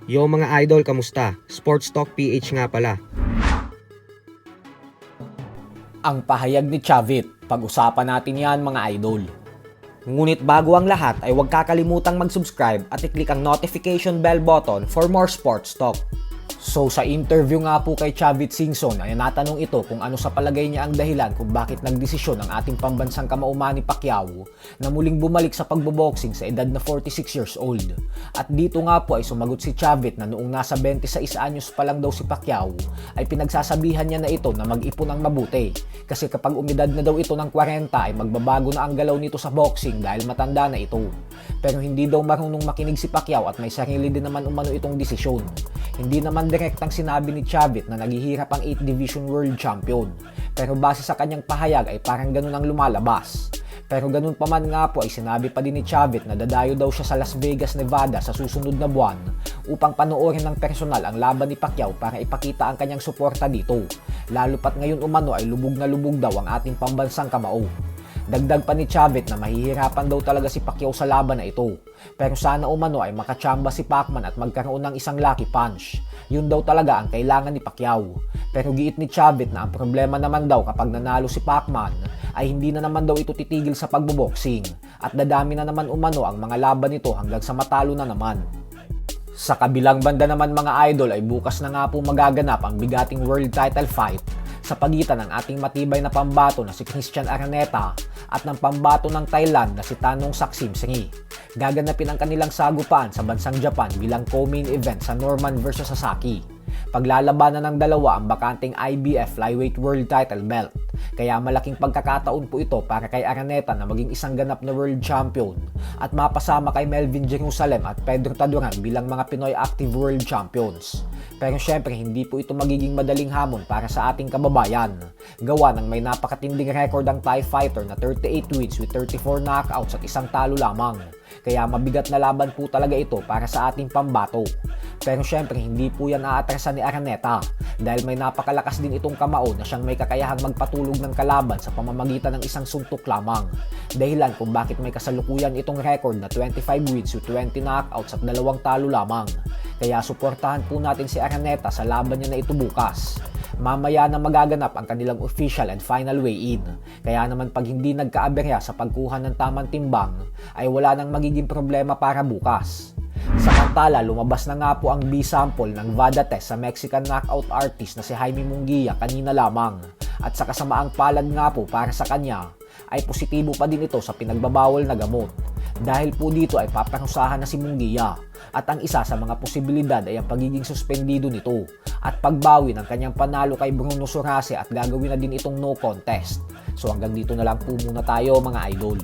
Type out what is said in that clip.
Yo mga idol, kamusta? Sports Talk PH nga pala. Ang pahayag ni Chavit, pag-usapan natin yan mga idol. Ngunit bago ang lahat ay huwag kakalimutang mag-subscribe at i-click ang notification bell button for more sports talk. So sa interview nga po kay Chavit Singson ay natanong ito kung ano sa palagay niya ang dahilan kung bakit nagdesisyon ang ating pambansang kamao Manny Pacquiao na muling bumalik sa pagboboxing sa edad na 46 years old. At dito nga po ay sumagot si Chavit na noong nasa 26 anyos pa lang daw si Pacquiao ay pinagsasabihan niya na ito na mag-ipon ng mabuti. Kasi kapag umidad na daw ito ng 40 ay magbabago na ang galaw nito sa boxing dahil matanda na ito. Pero hindi daw marunong makinig si Pacquiao at may sarili din naman umano itong desisyon. Hindi naman direktang sinabi ni Chavit na naghihirap ang 8 Division World Champion. Pero base sa kanyang pahayag ay parang ganun ang lumalabas. Pero ganun pa man nga po ay sinabi pa din ni Chavit na dadayo daw siya sa Las Vegas, Nevada sa susunod na buwan upang panoorin ng personal ang laban ni Pacquiao para ipakita ang kanyang suporta dito. Lalo pat ngayon umano ay lubog na lubog daw ang ating pambansang kamao. Dagdag pa ni Chavit na mahihirapan daw talaga si Pacquiao sa laban na ito. Pero sana umano ay makachamba si Pacman at magkaroon ng isang lucky punch. Yun daw talaga ang kailangan ni Pacquiao. Pero giit ni Chavit na ang problema naman daw kapag nanalo si Pacman ay hindi na naman daw ito titigil sa pagboboxing. At dadami na naman umano ang mga laban nito hanggang sa matalo na naman. Sa kabilang banda naman mga idol ay bukas na nga po magaganap ang bigating world title fight sa pagitan ng ating matibay na pambato na si Christian Araneta at ng pambato ng Thailand na si Tanong Saksimsri. Gaganapin ang kanilang sagupaan sa bansang Japan bilang co-main event sa Norman vs Sasaki. Paglalabanan ng dalawa ang bakanting IBF Flyweight World Title belt. Kaya malaking pagkakataon po ito para kay Araneta na maging isang ganap na world champion at mapasama kay Melvin Jerusalem at Pedro Taduran bilang mga Pinoy Active World Champions. Pero syempre hindi po ito magiging madaling hamon para sa ating kababayan. Gawa ng may napakatinding record ang Thai fighter na 38 wins with 34 knockouts at isang talo lamang. Kaya mabigat na laban po talaga ito para sa ating pambato. Pero syempre hindi po yan aatrasan ni Araneta dahil may napakalakas din itong kamao na siyang may kakayahang magpatulog ng kalaban sa pamamagitan ng isang suntok lamang. Dahilan kung bakit may kasalukuyan itong record na 25 wins with 20 knockouts at 2 talo lamang. Kaya suportahan po natin si Araneta sa laban niya na ito bukas. Mamaya na magaganap ang kanilang official and final weigh-in. Kaya naman pag hindi nagkaaberya sa pagkuha ng tamang timbang, ay wala nang magiging problema para bukas. Samantala, lumabas na nga po ang B-sample ng VADA test sa Mexican knockout artist na si Jaime Munguia kanina lamang. At sa kasamaang palad nga po para sa kanya, ay positibo pa din ito sa pinagbabawal na gamot. Dahil po dito ay paparusahan na si Munguia. At ang isa sa mga posibilidad ay ang pagiging suspendido nito at pagbawi ng kanyang panalo kay Bruno Sorase at gagawin na din itong no contest. So hanggang dito na lang po muna tayo mga idol.